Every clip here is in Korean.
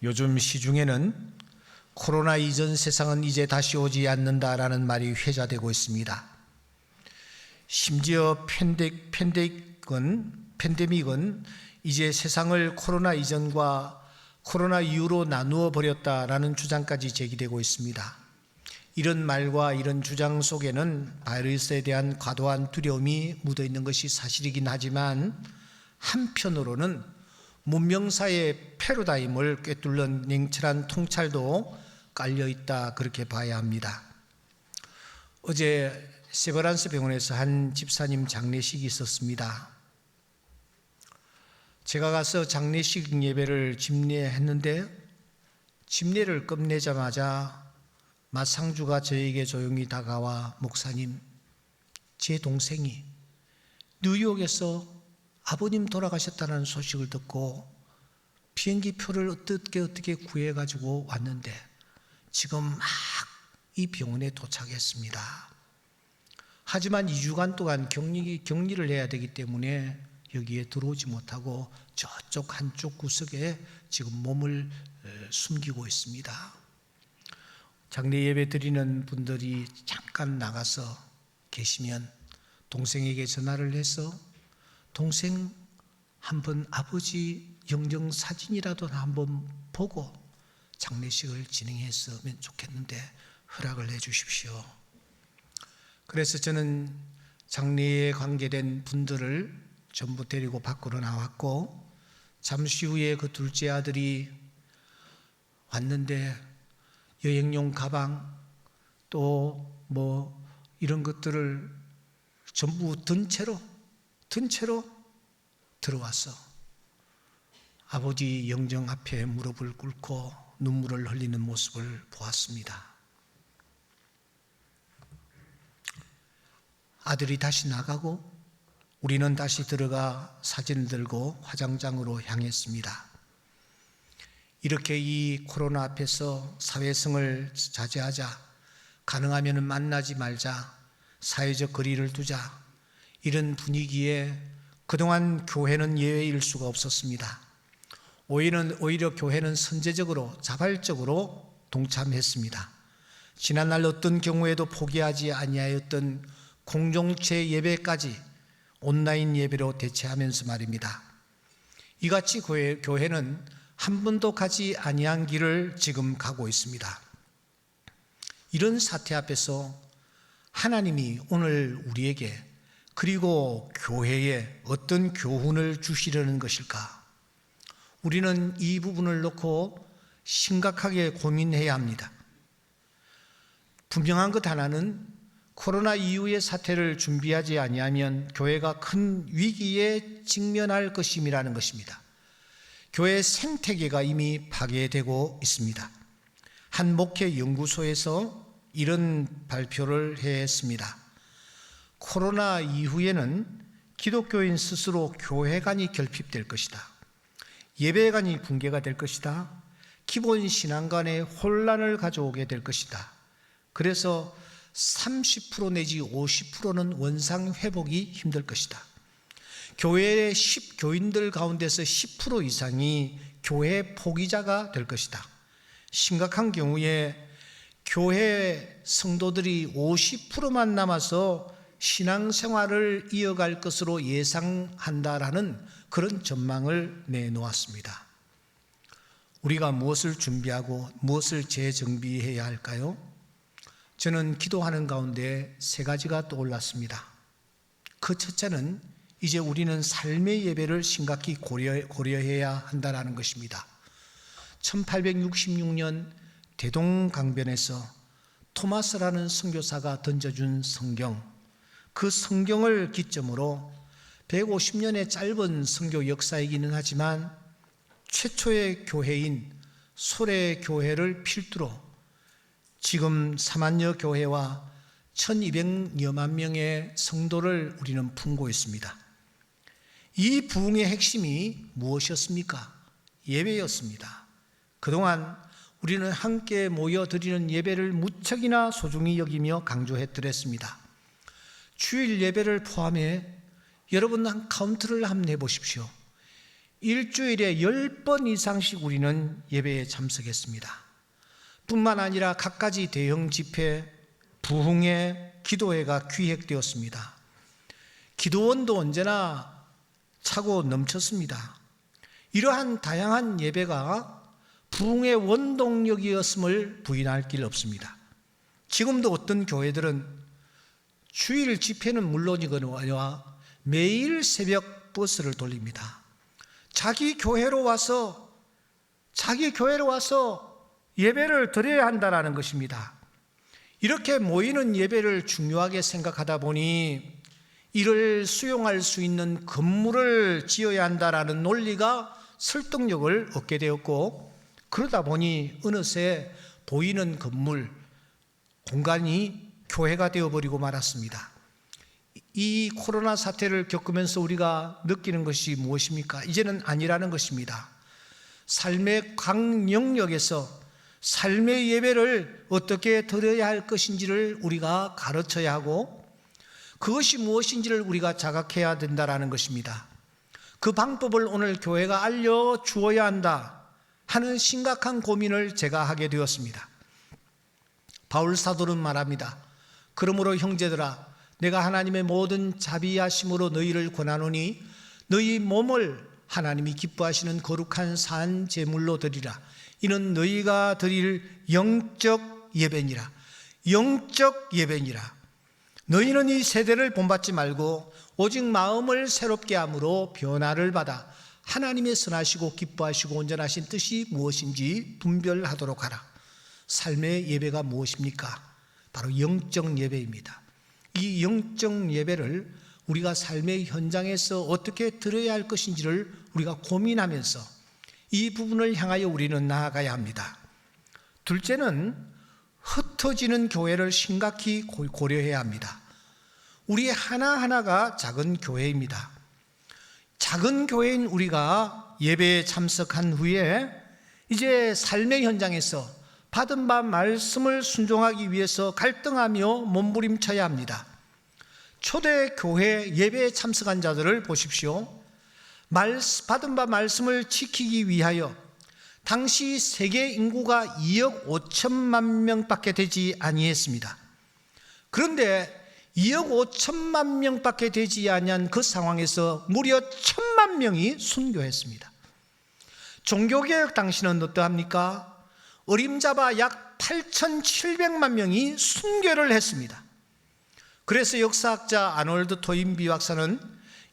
요즘 시중에는 코로나 이전 세상은 이제 다시 오지 않는다라는 말이 회자되고 있습니다. 심지어 팬데믹은 이제 세상을 코로나 이전과 코로나 이후로 나누어 버렸다라는 주장까지 제기되고 있습니다. 이런 말과 이런 주장 속에는 바이러스에 대한 과도한 두려움이 묻어 있는 것이 사실이긴 하지만, 한편으로는 문명사의 패러다임을 꿰뚫는 냉철한 통찰도 깔려 있다, 그렇게 봐야 합니다. 어제 세브란스 병원에서 한 집사님 장례식이 있었습니다. 제가 가서 장례식 예배를 집례했는데, 집례를 끝내자마자 마상주가 저에게 조용히 다가와, 목사님, 제 동생이 뉴욕에서 아버님 돌아가셨다는 소식을 듣고 비행기 표를 어떻게 구해가지고 왔는데 지금 막 이 병원에 도착했습니다. 하지만 2주간 동안 격리를 해야 되기 때문에 여기에 들어오지 못하고 저쪽 한쪽 구석에 지금 몸을 숨기고 있습니다. 장례 예배 드리는 분들이 잠깐 나가서 계시면 동생에게 전화를 해서, 동생 한번 아버지 영정 사진이라도 한번 보고 장례식을 진행했으면 좋겠는데 허락을 해 주십시오. 그래서 저는 장례에 관계된 분들을 전부 데리고 밖으로 나왔고, 잠시 후에 그 둘째 아들이 왔는데 여행용 가방 또 뭐 이런 것들을 전부 든 채로 들어와서 아버지 영정 앞에 무릎을 꿇고 눈물을 흘리는 모습을 보았습니다. 아들이 다시 나가고 우리는 다시 들어가 사진을 들고 화장장으로 향했습니다. 이렇게 이 코로나 앞에서 사회성을 자제하자, 가능하면 만나지 말자, 사회적 거리를 두자, 이런 분위기에 그동안 교회는 예외일 수가 없었습니다. 오히려 교회는 선제적으로 자발적으로 동참했습니다. 지난날 어떤 경우에도 포기하지 아니하였던 공동체 예배까지 온라인 예배로 대체하면서 말입니다. 이같이 교회는 한 번도 가지 아니한 길을 지금 가고 있습니다. 이런 사태 앞에서 하나님이 오늘 우리에게 그리고 교회에 어떤 교훈을 주시려는 것일까? 우리는 이 부분을 놓고 심각하게 고민해야 합니다. 분명한 것 하나는, 코로나 이후의 사태를 준비하지 아니하면 교회가 큰 위기에 직면할 것임이라는 것입니다. 교회 생태계가 이미 파괴되고 있습니다. 한 목회 연구소에서 이런 발표를 했습니다. 코로나 이후에는 기독교인 스스로 교회관이 결핍될 것이다. 예배관이 붕괴가 될 것이다. 기본 신앙 간에 혼란을 가져오게 될 것이다. 그래서 30% 내지 50%는 원상 회복이 힘들 것이다. 교회의 교인들 가운데서 10% 이상이 교회 포기자가 될 것이다. 심각한 경우에 교회 성도들이 50%만 남아서 신앙생활을 이어갈 것으로 예상한다라는 그런 전망을 내놓았습니다. 우리가 무엇을 준비하고 무엇을 재정비해야 할까요? 저는 기도하는 가운데 세 가지가 떠올랐습니다. 그 첫째는 이제 우리는 삶의 예배를 심각히 고려해야 한다는 것입니다. 1866년 대동강변에서 토마스라는 선교사가 던져준 성경, 그 성경을 기점으로 150년의 짧은 선교 역사이기는 하지만 최초의 교회인 소래 교회를 필두로 지금 4만여 교회와 1200여만 명의 성도를 우리는 품고 있습니다. 이 부흥의 핵심이 무엇이었습니까? 예배였습니다. 그동안 우리는 함께 모여 드리는 예배를 무척이나 소중히 여기며 강조해드렸습니다. 주일 예배를 포함해 여러분 한 카운트를 한번 해보십시오. 일주일에 10번 이상씩 우리는 예배에 참석했습니다. 뿐만 아니라 갖가지 대형 집회, 부흥회, 기도회가 기획되었습니다. 기도원도 언제나 차고 넘쳤습니다. 이러한 다양한 예배가 부흥의 원동력이었음을 부인할 길 없습니다. 지금도 어떤 교회들은 주일 집회는 물론이거니와 매일 새벽 버스를 돌립니다. 자기 교회로 와서 예배를 드려야 한다는 것입니다. 이렇게 모이는 예배를 중요하게 생각하다 보니 이를 수용할 수 있는 건물을 지어야 한다는 논리가 설득력을 얻게 되었고, 그러다 보니 어느새 보이는 건물, 공간이 교회가 되어버리고 말았습니다. 이 코로나 사태를 겪으면서 우리가 느끼는 것이 무엇입니까? 이제는 아니라는 것입니다. 삶의 각 영역에서 삶의 예배를 어떻게 드려야 할 것인지를 우리가 가르쳐야 하고, 그것이 무엇인지를 우리가 자각해야 된다는 것입니다. 그 방법을 오늘 교회가 알려주어야 한다 하는 심각한 고민을 제가 하게 되었습니다. 바울 사도는 말합니다. 그러므로 형제들아, 내가 하나님의 모든 자비하심으로 너희를 권하노니 너희 몸을 하나님이 기뻐하시는 거룩한 산 제물로 드리라. 이는 너희가 드릴 영적 예배니라. 영적 예배니라. 너희는 이 세대를 본받지 말고 오직 마음을 새롭게 함으로 변화를 받아 하나님의 선하시고 기뻐하시고 온전하신 뜻이 무엇인지 분별하도록 하라. 삶의 예배가 무엇입니까? 바로 영적 예배입니다. 이 영적 예배를 우리가 삶의 현장에서 어떻게 드려야 할 것인지를 우리가 고민하면서 이 부분을 향하여 우리는 나아가야 합니다. 둘째는 흩어지는 교회를 심각히 고려해야 합니다. 우리 하나하나가 작은 교회입니다. 작은 교회인 우리가 예배에 참석한 후에 이제 삶의 현장에서 받은 바 말씀을 순종하기 위해서 갈등하며 몸부림쳐야 합니다. 초대 교회 예배에 참석한 자들을 보십시오. 받은 바 말씀을 지키기 위하여 당시 세계 인구가 2억 5천만 명밖에 되지 아니했습니다. 그런데 2억 5천만 명밖에 되지 아니한 그 상황에서 무려 1,000만 명이 순교했습니다. 종교개혁 당시는 어떠합니까? 어림잡아 약 8,700만 명이 순교를 했습니다. 그래서 역사학자 아놀드 토인비 박사는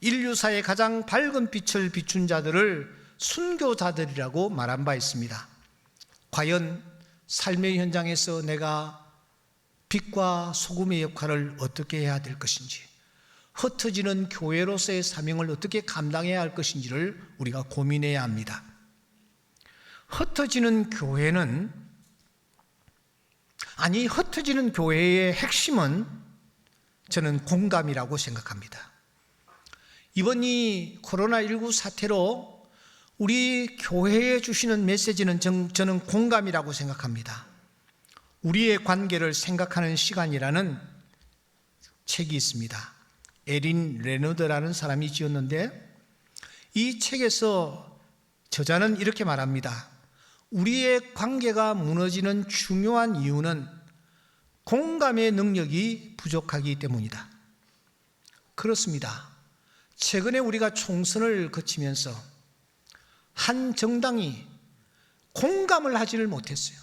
인류사의 가장 밝은 빛을 비춘 자들을 순교자들이라고 말한 바 있습니다. 과연 삶의 현장에서 내가 빛과 소금의 역할을 어떻게 해야 될 것인지, 흩어지는 교회로서의 사명을 어떻게 감당해야 할 것인지를 우리가 고민해야 합니다. 흩어지는 교회의 핵심은 저는 공감이라고 생각합니다. 이번 이 코로나19 사태로 우리 교회에 주시는 메시지는 저는 공감이라고 생각합니다. 우리의 관계를 생각하는 시간이라는 책이 있습니다. 에린 레너드라는 사람이 지었는데, 이 책에서 저자는 이렇게 말합니다. 우리의 관계가 무너지는 중요한 이유는 공감의 능력이 부족하기 때문이다. 그렇습니다. 최근에 우리가 총선을 거치면서 한 정당이 공감을 하지를 못했어요.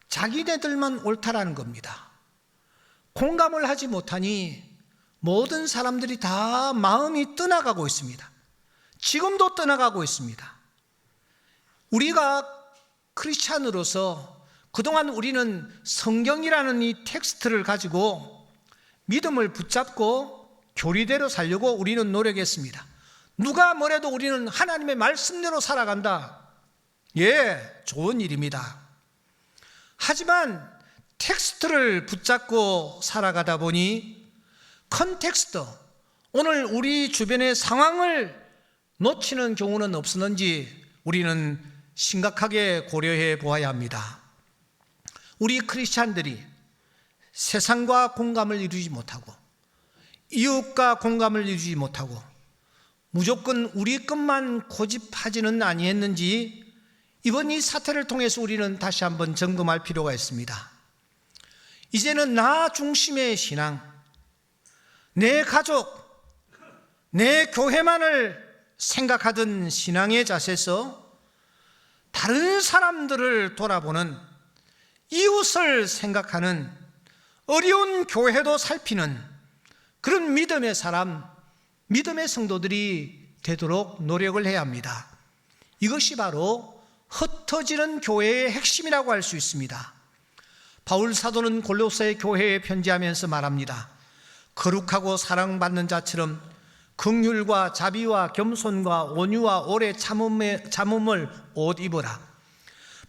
자기네들만 옳다라는 겁니다. 공감을 하지 못하니 모든 사람들이 다 마음이 떠나가고 있습니다. 지금도 떠나가고 있습니다. 우리가 크리스찬으로서 그동안 우리는 성경이라는 이 텍스트를 가지고 믿음을 붙잡고 교리대로 살려고 우리는 노력했습니다. 누가 뭐래도 우리는 하나님의 말씀대로 살아간다. 예, 좋은 일입니다. 하지만 텍스트를 붙잡고 살아가다 보니 컨텍스트, 오늘 우리 주변의 상황을 놓치는 경우는 없었는지 우리는 심각하게 고려해 보아야 합니다. 우리 크리스찬들이 세상과 공감을 이루지 못하고, 이웃과 공감을 이루지 못하고, 무조건 우리 것만 고집하지는 아니했는지 이번 이 사태를 통해서 우리는 다시 한번 점검할 필요가 있습니다. 이제는 나 중심의 신앙, 내 가족, 내 교회만을 생각하던 신앙의 자세에서 다른 사람들을 돌아보는, 이웃을 생각하는, 어려운 교회도 살피는 그런 믿음의 사람, 믿음의 성도들이 되도록 노력을 해야 합니다. 이것이 바로 흩어지는 교회의 핵심이라고 할 수 있습니다. 바울 사도는 골로새 교회에 편지하면서 말합니다. 거룩하고 사랑받는 자처럼 긍휼과 자비와 겸손과 온유와 오래 참음을 옷 입어라.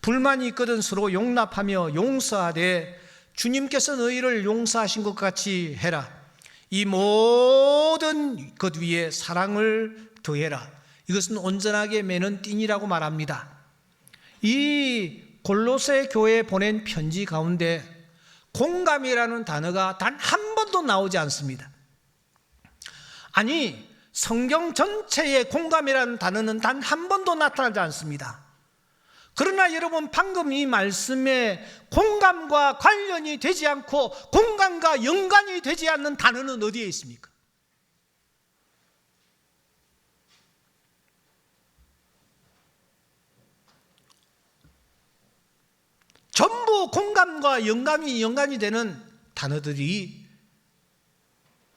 불만이 있거든 서로 용납하며 용서하되 주님께서 너희를 용서하신 것 같이 해라. 이 모든 것 위에 사랑을 더해라. 이것은 온전하게 매는 띠니라고 말합니다. 이 골로새 교회에 보낸 편지 가운데 공감이라는 단어가 단 한 번도 나오지 않습니다. 아니, 성경 전체에 공감이라는 단어는 단 한 번도 나타나지 않습니다. 그러나 여러분, 방금 이 말씀에 공감과 관련이 되지 않고 공감과 연관이 되지 않는 단어는 어디에 있습니까? 전부 공감과 연관이 되는 단어들이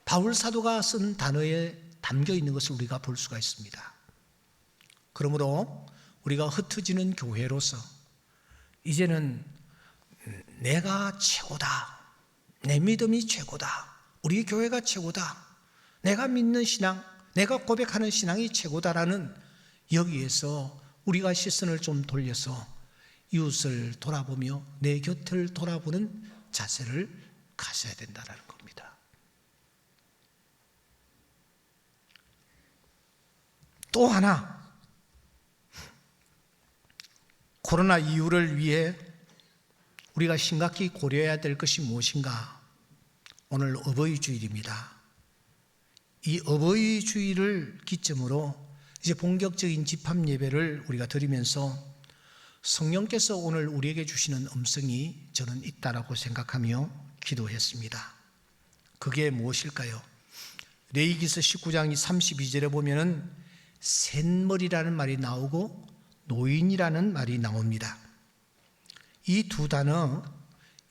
바울 사도가 쓴 단어에 담겨 있는 것을 우리가 볼 수가 있습니다. 그러므로 우리가 흩어지는 교회로서 이제는 내가 최고다, 내 믿음이 최고다, 우리 교회가 최고다, 내가 믿는 신앙, 내가 고백하는 신앙이 최고다라는 여기에서 우리가 시선을 좀 돌려서 이웃을 돌아보며 내 곁을 돌아보는 자세를 가져야 된다는 겁니다. 또 하나, 코로나 이후를 위해 우리가 심각히 고려해야 될 것이 무엇인가? 오늘 어버이 주일입니다. 이 어버이 주일을 기점으로 이제 본격적인 집합 예배를 우리가 드리면서 성령께서 오늘 우리에게 주시는 음성이 저는 있다라고 생각하며 기도했습니다. 그게 무엇일까요? 레위기서 19장 32절에 보면은 샌머리라는 말이 나오고 노인이라는 말이 나옵니다. 이 두 단어,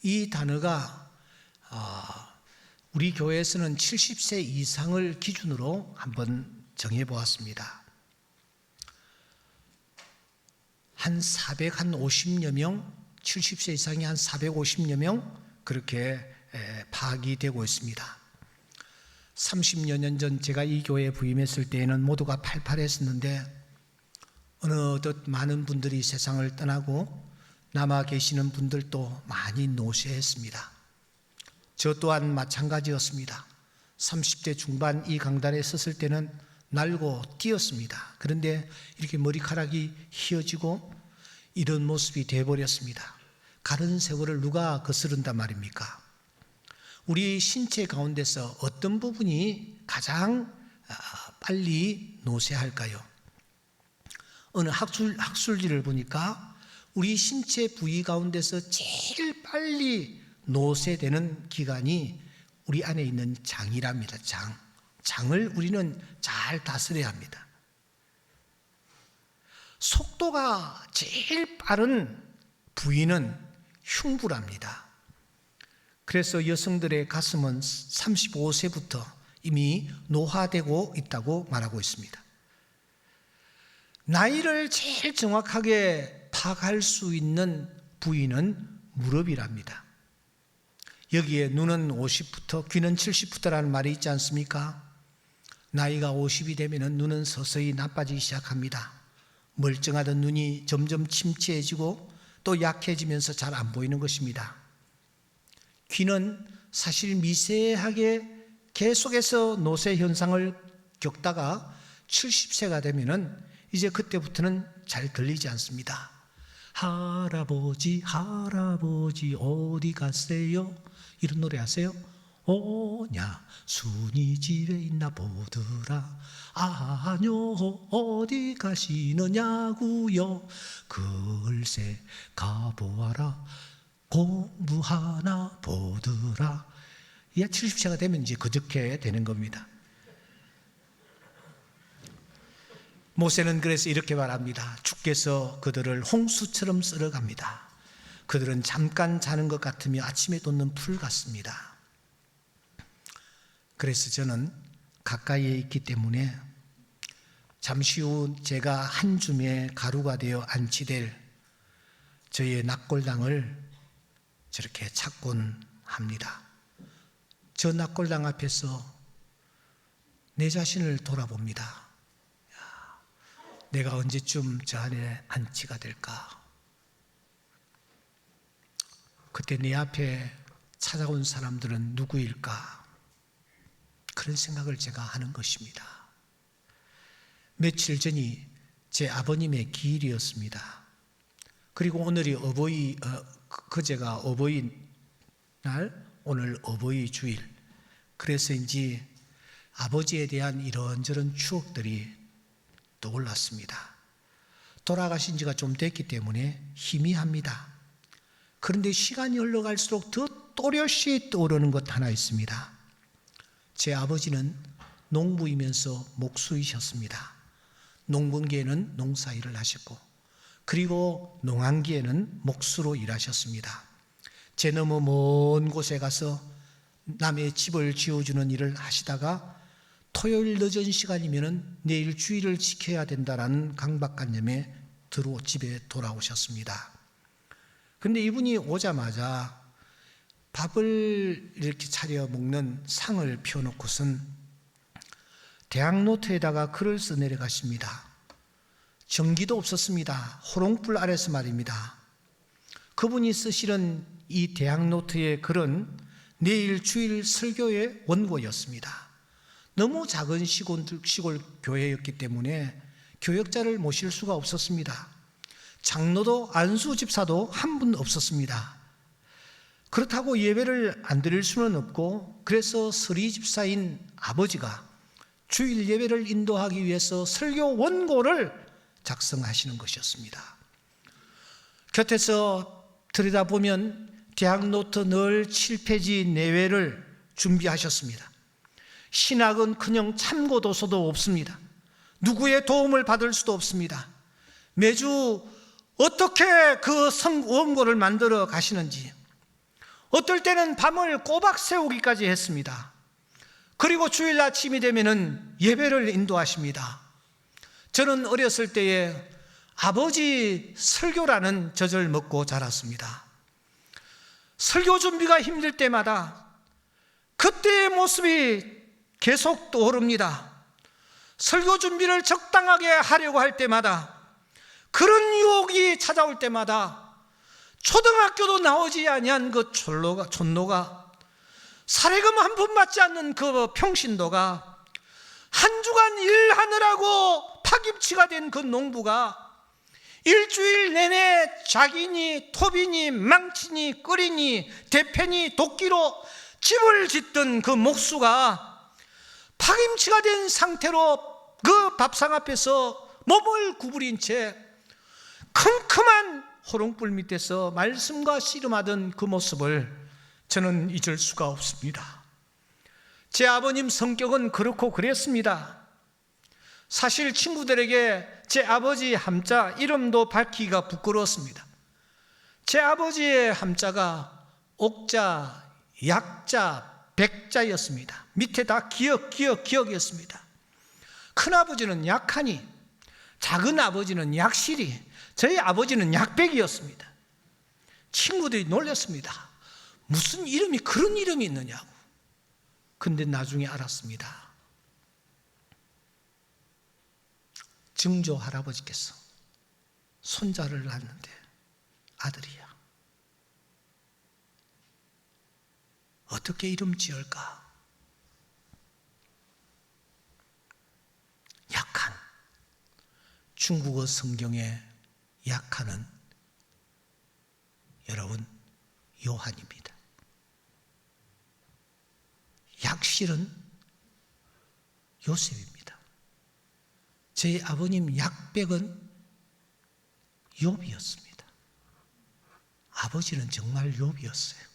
이 단어가 우리 교회에서는 70세 이상을 기준으로 한번 정해 보았습니다. 한 450여 명, 70세 이상이 한 450여 명 그렇게 파악이 되고 있습니다. 30여 년 전 제가 이 교회에 부임했을 때에는 모두가 팔팔했었는데 어느덧 많은 분들이 세상을 떠나고 남아 계시는 분들도 많이 노쇠했습니다. 저 또한 마찬가지였습니다. 30대 중반 이 강단에 섰을 때는 날고 뛰었습니다. 그런데 이렇게 머리카락이 휘어지고 이런 모습이 되어버렸습니다. 가는 세월을 누가 거스른단 말입니까? 우리 신체 가운데서 어떤 부분이 가장 빨리 노쇠할까요? 어느 학술지를 보니까 우리 신체 부위 가운데서 제일 빨리 노쇠되는 기관이 우리 안에 있는 장이랍니다. 장을 우리는 잘 다스려야 합니다. 속도가 제일 빠른 부위는 흉부랍니다. 그래서 여성들의 가슴은 35세부터 이미 노화되고 있다고 말하고 있습니다. 나이를 제일 정확하게 파악할 수 있는 부위는 무릎이랍니다. 여기에 눈은 50부터 귀는 70부터라는 말이 있지 않습니까? 나이가 50이 되면 눈은 서서히 나빠지기 시작합니다. 멀쩡하던 눈이 점점 침체해지고 또 약해지면서 잘 안 보이는 것입니다. 귀는 사실 미세하게 계속해서 노쇠 현상을 겪다가 70세가 되면은 이제 그때부터는 잘 들리지 않습니다. 할아버지 할아버지 어디 갔어요? 이런 노래 아세요? 오냐 순이 집에 있나 보더라. 아뇨 어디 가시느냐고요. 글쎄 가보아라 공부하나 보더라. 이 70세가 되면 이제 그저께 되는 겁니다. 모세는 그래서 이렇게 말합니다. 주께서 그들을 홍수처럼 쓸어갑니다. 그들은 잠깐 자는 것 같으며 아침에 돋는 풀 같습니다. 그래서 저는 가까이에 있기 때문에 잠시 후 제가 한 줌의 가루가 되어 안치될 저의 낙골당을 저렇게 찾곤 합니다. 저 낙골당 앞에서 내 자신을 돌아봅니다. 내가 언제쯤 저 안에 안치가 될까? 그때 내 앞에 찾아온 사람들은 누구일까? 그런 생각을 제가 하는 것입니다. 며칠 전이 제 아버님의 기일이었습니다. 그리고 오늘이 그제가 어버이날, 오늘 어버이 주일. 그래서인지 아버지에 대한 이런저런 추억들이 떠올랐습니다. 돌아가신 지가 좀 됐기 때문에 희미합니다. 그런데 시간이 흘러갈수록 더 또렷이 떠오르는 것 하나 있습니다. 제 아버지는 농부이면서 목수이셨습니다. 농번기에는 농사일을 하셨고, 그리고 농한기에는 목수로 일하셨습니다. 제 너무 먼 곳에 가서 남의 집을 지어주는 일을 하시다가 토요일 늦은 시간이면 내일 주일을 지켜야 된다라는 강박관념에 집에 돌아오셨습니다. 그런데 이분이 오자마자 밥을 이렇게 차려 먹는 상을 펴놓고선 대학노트에다가 글을 써 내려가십니다. 전기도 없었습니다. 호롱불 아래서 말입니다. 그분이 쓰시는 이 대학노트의 글은 내일 주일 설교의 원고였습니다. 너무 작은 시골 교회였기 때문에 교역자를 모실 수가 없었습니다. 장로도 안수 집사도 한 분 없었습니다. 그렇다고 예배를 안 드릴 수는 없고, 그래서 서리 집사인 아버지가 주일 예배를 인도하기 위해서 설교 원고를 작성하시는 것이었습니다. 곁에서 들여다보면 대학노트 늘 7페이지 내외를 준비하셨습니다. 신학은 그냥 참고도서도 없습니다. 누구의 도움을 받을 수도 없습니다. 매주 어떻게 그 원고를 만들어 가시는지, 어떨 때는 밤을 꼬박 새우기까지 했습니다. 그리고 주일 아침이 되면은 예배를 인도하십니다. 저는 어렸을 때에 아버지 설교라는 젖을 먹고 자랐습니다. 설교 준비가 힘들 때마다 그때의 모습이 계속 떠오릅니다. 설교 준비를 적당하게 하려고 할 때마다, 그런 유혹이 찾아올 때마다 초등학교도 나오지 아니한 그 촌노가, 사례금 한 푼 받지 않는 그 평신도가, 한 주간 일하느라고 파김치가 된 그 농부가 일주일 내내 자기니 토비니 망치니 끓이니 대패니 도끼로 집을 짓던 그 목수가 파김치가 된 상태로 그 밥상 앞에서 몸을 구부린 채 컴컴한 호롱불 밑에서 말씀과 씨름하던 그 모습을 저는 잊을 수가 없습니다. 제 아버님 성격은 그렇고 그랬습니다. 사실 친구들에게 제 아버지 함자 이름도 밝히기가 부끄러웠습니다. 제 아버지의 함자가 옥자, 약자, 백자였습니다. 밑에 다 기억이었습니다. 큰아버지는 약하니, 작은 아버지는 약실이, 저희 아버지는 약백이었습니다. 친구들이 놀랐습니다. 무슨 이름이, 그런 이름이 있느냐고. 근데 나중에 알았습니다. 증조 할아버지께서 손자를 낳았는데 아들이야. 어떻게 이름 지을까? 약한, 중국어 성경에 약한은 여러분 요한입니다. 실은 요셉입니다. 제 아버님 약백은 욥이었습니다. 아버지는 정말 욥이었어요.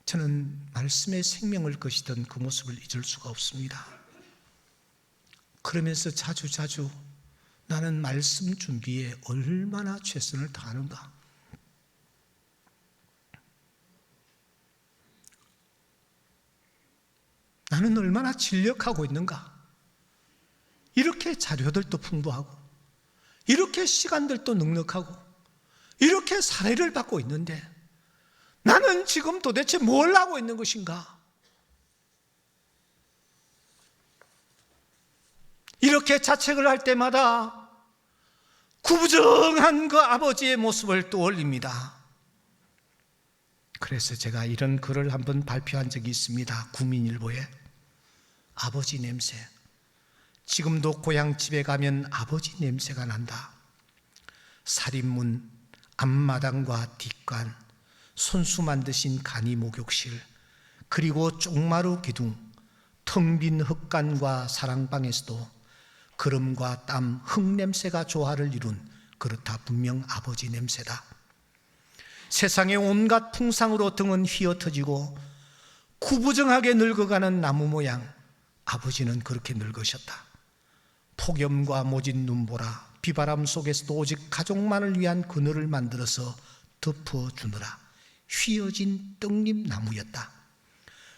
저는 말씀에 생명을 거시던 그 모습을 잊을 수가 없습니다. 그러면서 자주 나는 말씀 준비에 얼마나 최선을 다하는가. 나는 얼마나 진력하고 있는가. 이렇게 자료들도 풍부하고 이렇게 시간들도 넉넉하고 이렇게 사례를 받고 있는데 나는 지금 도대체 뭘 하고 있는 것인가? 이렇게 자책을 할 때마다 구부정한 그 아버지의 모습을 떠올립니다. 그래서 제가 이런 글을 한번 발표한 적이 있습니다. 구민일보에. 아버지 냄새. 지금도 고향집에 가면 아버지 냄새가 난다. 살인문, 앞마당과 뒷간, 손수 만드신 간이 목욕실, 그리고 쪽마루 기둥, 텅 빈 흙간과 사랑방에서도 그름과 땀, 흙냄새가 조화를 이룬 그렇다 분명 아버지 냄새다. 세상의 온갖 풍상으로 등은 휘어터지고 구부정하게 늙어가는 나무 모양, 아버지는 그렇게 늙으셨다. 폭염과 모진 눈보라, 비바람 속에서도 오직 가족만을 위한 그늘을 만들어서 덮어주느라 휘어진 떡잎 나무였다.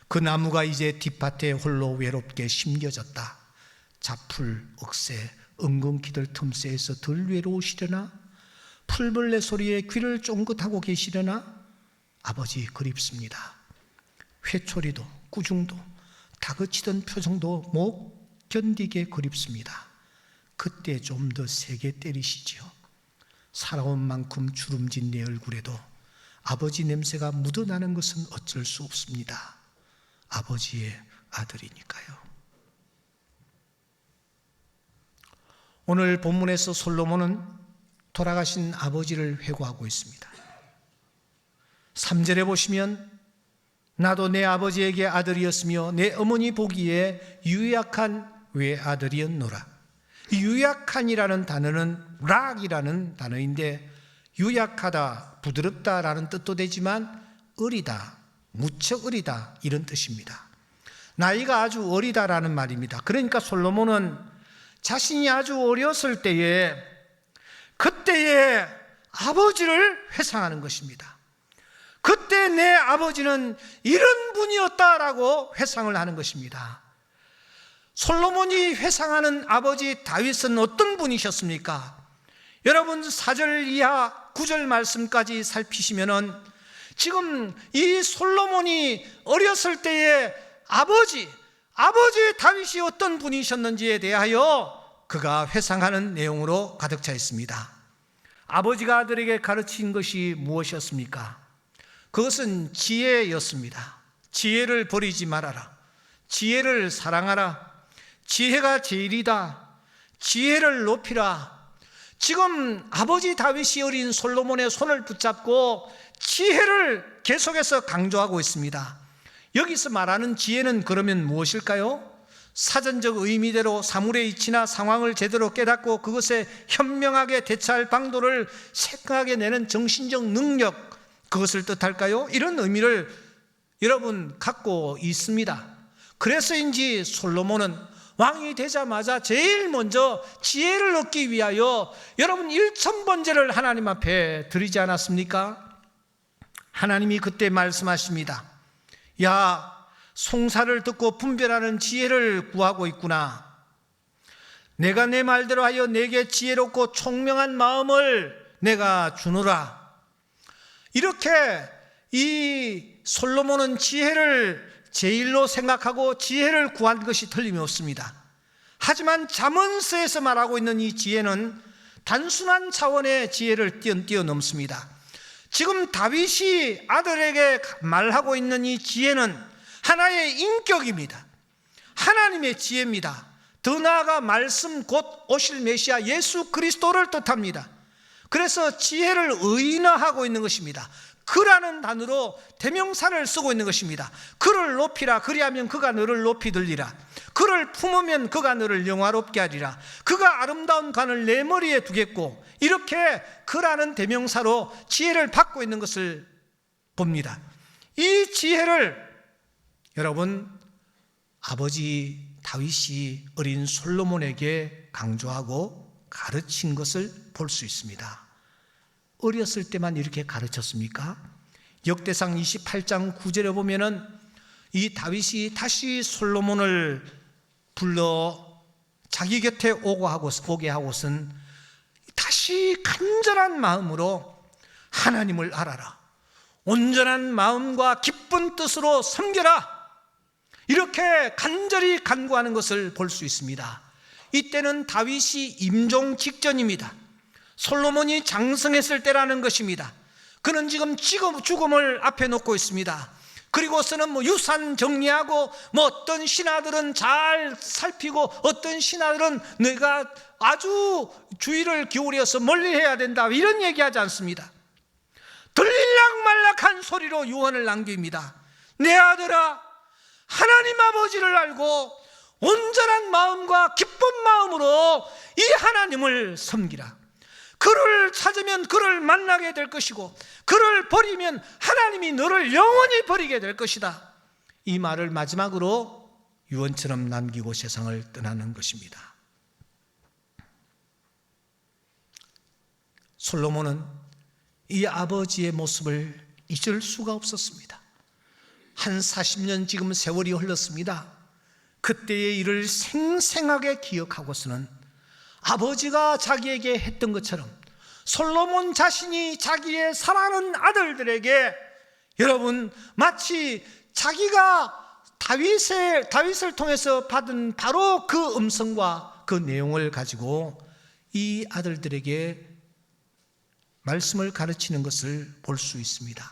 그 나무가 이제 뒷밭에 홀로 외롭게 심겨졌다. 자풀, 억새, 엉겅퀴들 틈새에서 덜 외로우시려나? 풀벌레 소리에 귀를 쫑긋하고 계시려나? 아버지 그립습니다. 회초리도 꾸중도 다그치던 표정도 못 견디게 그립습니다. 그때 좀 더 세게 때리시지요. 살아온 만큼 주름진 내 얼굴에도 아버지 냄새가 묻어나는 것은 어쩔 수 없습니다. 아버지의 아들이니까요. 오늘 본문에서 솔로몬은 돌아가신 아버지를 회고하고 있습니다. 3절에 보시면 나도 내 아버지에게 아들이었으며 내 어머니 보기에 유약한 외아들이었노라. 유약한이라는 단어는 락이라는 단어인데 유약하다, 부드럽다라는 뜻도 되지만 어리다, 무척 어리다 이런 뜻입니다. 나이가 아주 어리다라는 말입니다. 그러니까 솔로몬은 자신이 아주 어렸을 때에 그때의 아버지를 회상하는 것입니다. 그때 내 아버지는 이런 분이었다라고 회상을 하는 것입니다. 솔로몬이 회상하는 아버지 다윗은 어떤 분이셨습니까? 여러분 4절 이하 9절 말씀까지 살피시면은 지금 이 솔로몬이 어렸을 때의 아버지 다윗이 어떤 분이셨는지에 대하여 그가 회상하는 내용으로 가득 차 있습니다. 아버지가 아들에게 가르친 것이 무엇이었습니까? 그것은 지혜였습니다. 지혜를 버리지 말아라. 지혜를 사랑하라. 지혜가 제일이다. 지혜를 높이라. 지금 아버지 다윗이 어린 솔로몬의 손을 붙잡고 지혜를 계속해서 강조하고 있습니다. 여기서 말하는 지혜는 그러면 무엇일까요? 사전적 의미대로 사물의 이치나 상황을 제대로 깨닫고 그것에 현명하게 대처할 방도를 생각하게 내는 정신적 능력, 그것을 뜻할까요? 이런 의미를 여러분 갖고 있습니다. 그래서인지 솔로몬은 왕이 되자마자 제일 먼저 지혜를 얻기 위하여 여러분 1000번제를 하나님 앞에 드리지 않았습니까? 하나님이 그때 말씀하십니다. 야, 송사를 듣고 분별하는 지혜를 구하고 있구나. 내가 내 말대로 하여 내게 지혜롭고 총명한 마음을 내가 주노라. 이렇게 이 솔로몬은 지혜를 제일로 생각하고 지혜를 구한 것이 틀림이 없습니다. 하지만 잠언서에서 말하고 있는 이 지혜는 단순한 차원의 지혜를 뛰어넘습니다. 지금 다윗이 아들에게 말하고 있는 이 지혜는 하나의 인격입니다. 하나님의 지혜입니다. 더 나아가 말씀 곧 오실 메시아 예수 그리스도를 뜻합니다. 그래서 지혜를 의인화하고 있는 것입니다. 그라는 단어로 대명사를 쓰고 있는 것입니다. 그를 높이라, 그리하면 그가 너를 높이 들리라. 그를 품으면 그가 너를 영화롭게 하리라. 그가 아름다운 관을 내 머리에 두겠고, 이렇게 그라는 대명사로 지혜를 받고 있는 것을 봅니다. 이 지혜를 여러분, 아버지 다윗이 어린 솔로몬에게 강조하고 가르친 것을 볼 수 있습니다. 어렸을 때만 이렇게 가르쳤습니까? 역대상 28장 9절에 보면은 이 다윗이 다시 솔로몬을 불러 자기 곁에 오게 하고선 다시 간절한 마음으로 하나님을 알아라, 온전한 마음과 기쁜 뜻으로 섬겨라, 이렇게 간절히 간구하는 것을 볼 수 있습니다. 이때는 다윗이 임종 직전입니다. 솔로몬이 장성했을 때라는 것입니다. 그는 지금 죽음을 앞에 놓고 있습니다. 그리고서는 유산 정리하고, 어떤 신하들은 잘 살피고, 어떤 신하들은 내가 아주 주의를 기울여서 멀리 해야 된다, 이런 얘기하지 않습니다. 들릴락말락한 소리로 유언을 남깁니다. 내 아들아, 하나님 아버지를 알고 온전한 마음과 기쁜 마음으로 이 하나님을 섬기라. 그를 찾으면 그를 만나게 될 것이고, 그를 버리면 하나님이 너를 영원히 버리게 될 것이다. 이 말을 마지막으로 유언처럼 남기고 세상을 떠나는 것입니다. 솔로몬은 이 아버지의 모습을 잊을 수가 없었습니다. 한 40년 지금 세월이 흘렀습니다. 그때의 일을 생생하게 기억하고서는 아버지가 자기에게 했던 것처럼 솔로몬 자신이 자기의 사랑하는 아들들에게, 여러분, 마치 자기가 다윗을 통해서 받은 바로 그 음성과 그 내용을 가지고 이 아들들에게 말씀을 가르치는 것을 볼 수 있습니다.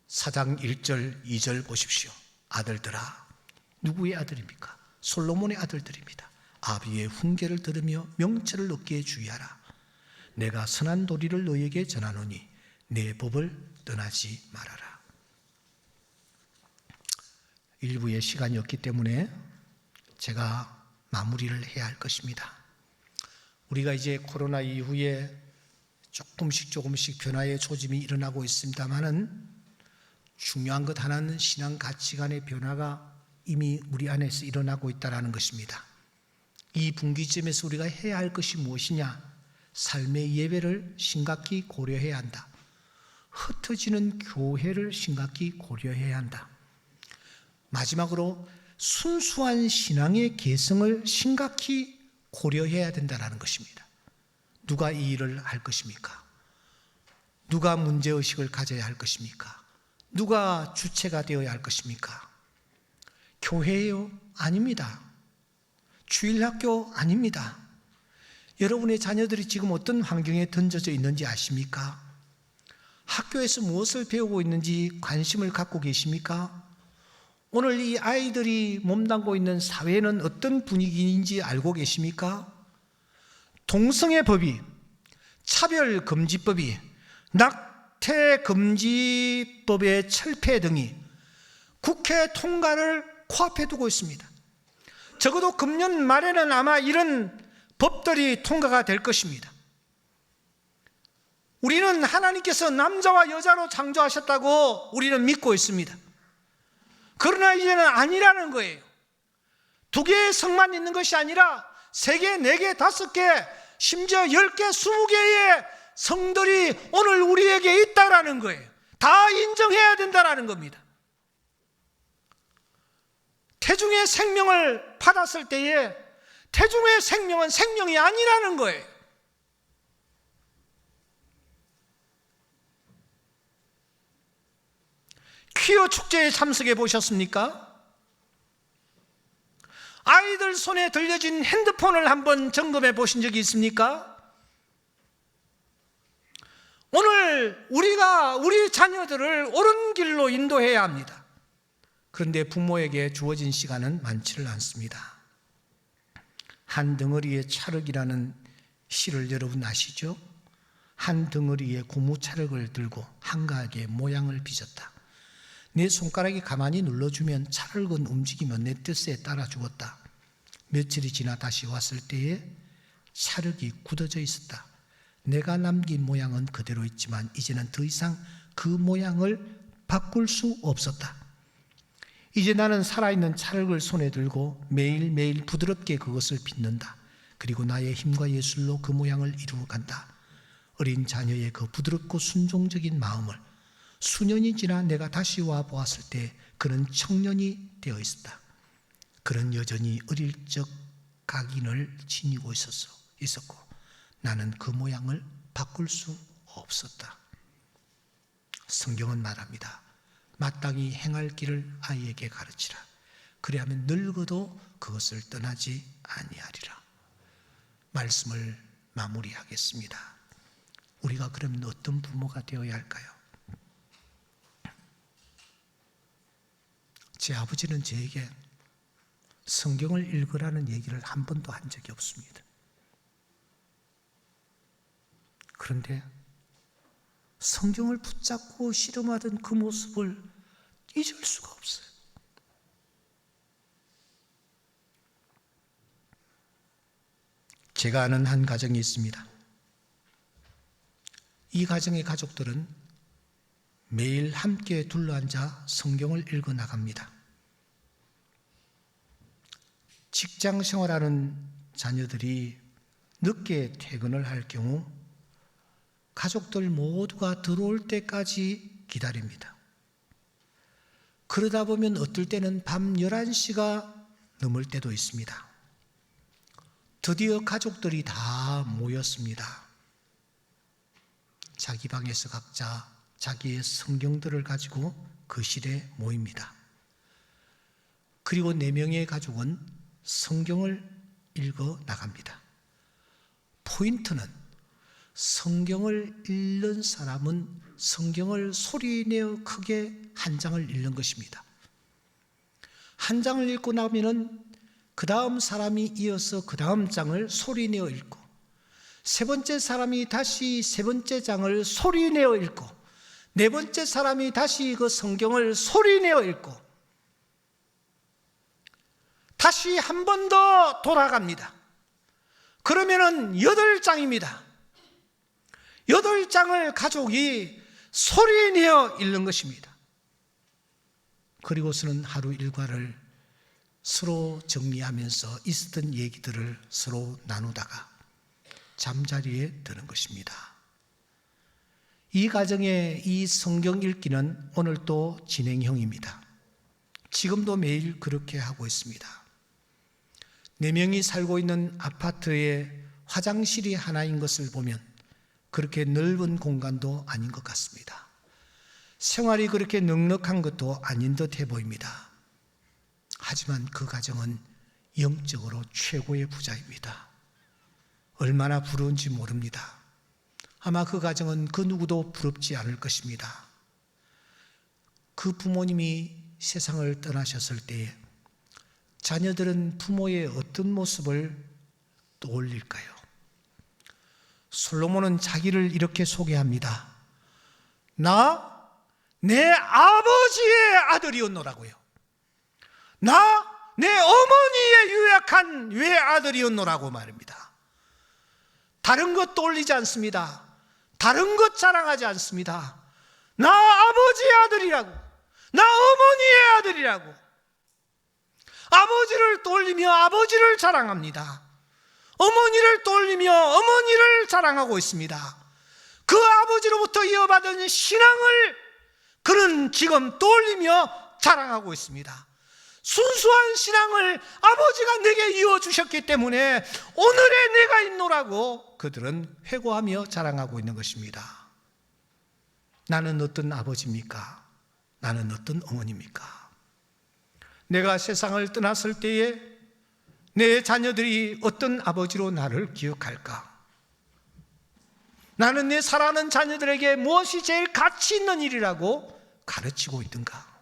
4장 1절 2절 보십시오. 아들들아, 누구의 아들입니까? 솔로몬의 아들들입니다. 아비의 훈계를 들으며 명철을 얻기에 주의하라. 내가 선한 도리를 너에게 전하노니 내 법을 떠나지 말아라. 일부의 시간이 없기 때문에 제가 마무리를 해야 할 것입니다. 우리가 이제 코로나 이후에 조금씩 변화의 조짐이 일어나고 있습니다만은 중요한 것 하나는 신앙 가치관의 변화가 이미 우리 안에서 일어나고 있다는 것입니다. 이 분기점에서 우리가 해야 할 것이 무엇이냐? 삶의 예배를 심각히 고려해야 한다. 흩어지는 교회를 심각히 고려해야 한다. 마지막으로 순수한 신앙의 개성을 심각히 고려해야 된다는 것입니다. 누가 이 일을 할 것입니까? 누가 문제의식을 가져야 할 것입니까? 누가 주체가 되어야 할 것입니까? 교회예요? 아닙니다. 주일학교 아닙니다. 여러분의 자녀들이 지금 어떤 환경에 던져져 있는지 아십니까? 학교에서 무엇을 배우고 있는지 관심을 갖고 계십니까? 오늘 이 아이들이 몸담고 있는 사회는 어떤 분위기인지 알고 계십니까? 동성애법이, 차별금지법이, 낙태금지법의 철폐 등이 국회 통과를 코앞에 두고 있습니다. 적어도 금년 말에는 아마 이런 법들이 통과가 될 것입니다. 우리는 하나님께서 남자와 여자로 창조하셨다고 우리는 믿고 있습니다. 그러나 이제는 아니라는 거예요. 2개의 성만 있는 것이 아니라 3개, 4개, 5개, 심지어 10개, 20개의 성들이 오늘 우리에게 있다라는 거예요. 다 인정해야 된다라는 겁니다. 태중의 생명을 받았을 때에 태중의 생명은 생명이 아니라는 거예요. 퀴어 축제에 참석해 보셨습니까? 아이들 손에 들려진 핸드폰을 한번 점검해 보신 적이 있습니까? 오늘 우리가 우리 자녀들을 옳은 길로 인도해야 합니다. 그런데 부모에게 주어진 시간은 많지를 않습니다. 한 덩어리의 찰흙이라는 시를 여러분 아시죠? 한 덩어리의 고무 찰흙을 들고 한가하게 모양을 빚었다. 내 손가락이 가만히 눌러주면 찰흙은 움직이며 내 뜻에 따라 죽었다. 며칠이 지나 다시 왔을 때에 찰흙이 굳어져 있었다. 내가 남긴 모양은 그대로 있지만 이제는 더 이상 그 모양을 바꿀 수 없었다. 이제 나는 살아있는 찰흙을 손에 들고 매일매일 부드럽게 그것을 빚는다. 그리고 나의 힘과 예술로 그 모양을 이루어간다. 어린 자녀의 그 부드럽고 순종적인 마음을 수년이 지나 내가 다시 와 보았을 때 그는 청년이 되어 있었다. 그는 여전히 어릴 적 각인을 지니고 있었고 나는 그 모양을 바꿀 수 없었다. 성경은 말합니다. 마땅히 행할 길을 아이에게 가르치라. 그리하면 늙어도 그것을 떠나지 아니하리라. 말씀을 마무리하겠습니다. 우리가 그러면 어떤 부모가 되어야 할까요? 제 아버지는 저에게 성경을 읽으라는 얘기를 한 번도 한 적이 없습니다. 그런데 성경을 붙잡고 씨름하던 그 모습을 잊을 수가 없어요. 제가 아는 한 가정이 있습니다. 이 가정의 가족들은 매일 함께 둘러앉아 성경을 읽어 나갑니다. 직장 생활하는 자녀들이 늦게 퇴근을 할 경우 가족들 모두가 들어올 때까지 기다립니다. 그러다 보면 어떨 때는 밤 11시가 넘을 때도 있습니다. 드디어 가족들이 다 모였습니다. 자기 방에서 각자 자기의 성경들을 가지고 거실에 모입니다. 그리고 4명의 가족은 성경을 읽어 나갑니다. 포인트는 성경을 읽는 사람은 성경을 소리내어 크게 한 장을 읽는 것입니다. 한 장을 읽고 나면은 그 다음 사람이 이어서 그 다음 장을 소리내어 읽고 세 번째 사람이 다시 세 번째 장을 소리내어 읽고 네 번째 사람이 다시 그 성경을 소리내어 읽고 다시 한 번 더 돌아갑니다. 그러면은 8장입니다. 8장을 가족이 소리내어 읽는 것입니다. 그리고서는 하루 일과를 서로 정리하면서 있었던 얘기들을 서로 나누다가 잠자리에 드는 것입니다. 이 가정의 이 성경 읽기는 오늘 또 진행형입니다. 지금도 매일 그렇게 하고 있습니다. 4명이 살고 있는 아파트에 화장실이 하나인 것을 보면 그렇게 넓은 공간도 아닌 것 같습니다. 생활이 그렇게 넉넉한 것도 아닌 듯 해 보입니다. 하지만 그 가정은 영적으로 최고의 부자입니다. 얼마나 부러운지 모릅니다. 아마 그 가정은 그 누구도 부럽지 않을 것입니다. 그 부모님이 세상을 떠나셨을 때에 자녀들은 부모의 어떤 모습을 떠올릴까요? 솔로몬은 자기를 이렇게 소개합니다. 나 내 아버지의 아들이었노라고요. 나 내 어머니의 유약한 외아들이었노라고 말합니다. 다른 것 떠올리지 않습니다. 다른 것 자랑하지 않습니다. 나 아버지의 아들이라고, 나 어머니의 아들이라고. 아버지를 떠올리며 아버지를 자랑합니다. 어머니를 떠올리며 어머니를 자랑하고 있습니다. 그 아버지로부터 이어받은 신앙을 그는 지금 떠올리며 자랑하고 있습니다. 순수한 신앙을 아버지가 내게 이어주셨기 때문에 오늘의 내가 있노라고 그들은 회고하며 자랑하고 있는 것입니다. 나는 어떤 아버지입니까? 나는 어떤 어머니입니까? 내가 세상을 떠났을 때에 내 자녀들이 어떤 아버지로 나를 기억할까? 나는 내 사랑하는 자녀들에게 무엇이 제일 가치 있는 일이라고 가르치고 있던가?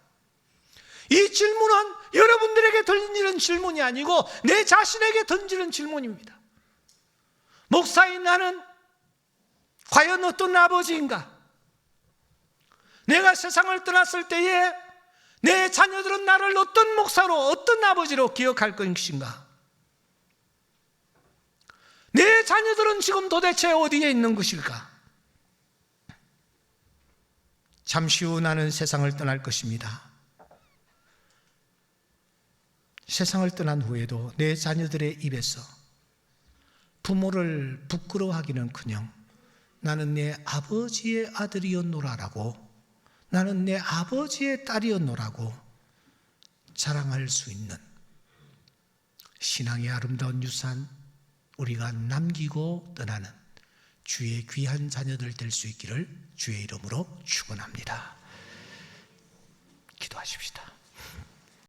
이 질문은 여러분들에게 던지는 질문이 아니고 내 자신에게 던지는 질문입니다. 목사인 나는 과연 어떤 아버지인가? 내가 세상을 떠났을 때에 내 자녀들은 나를 어떤 목사로, 어떤 아버지로 기억할 것인가? 내 자녀들은 지금 도대체 어디에 있는 것일까? 잠시 후 나는 세상을 떠날 것입니다. 세상을 떠난 후에도 내 자녀들의 입에서 부모를 부끄러워하기는커녕 나는 내 아버지의 아들이었노라라고, 나는 내 아버지의 딸이었노라고 자랑할 수 있는 신앙의 아름다운 유산, 우리가 남기고 떠나는 주의 귀한 자녀들 될 수 있기를 주의 이름으로 축원합니다. 기도하십시다.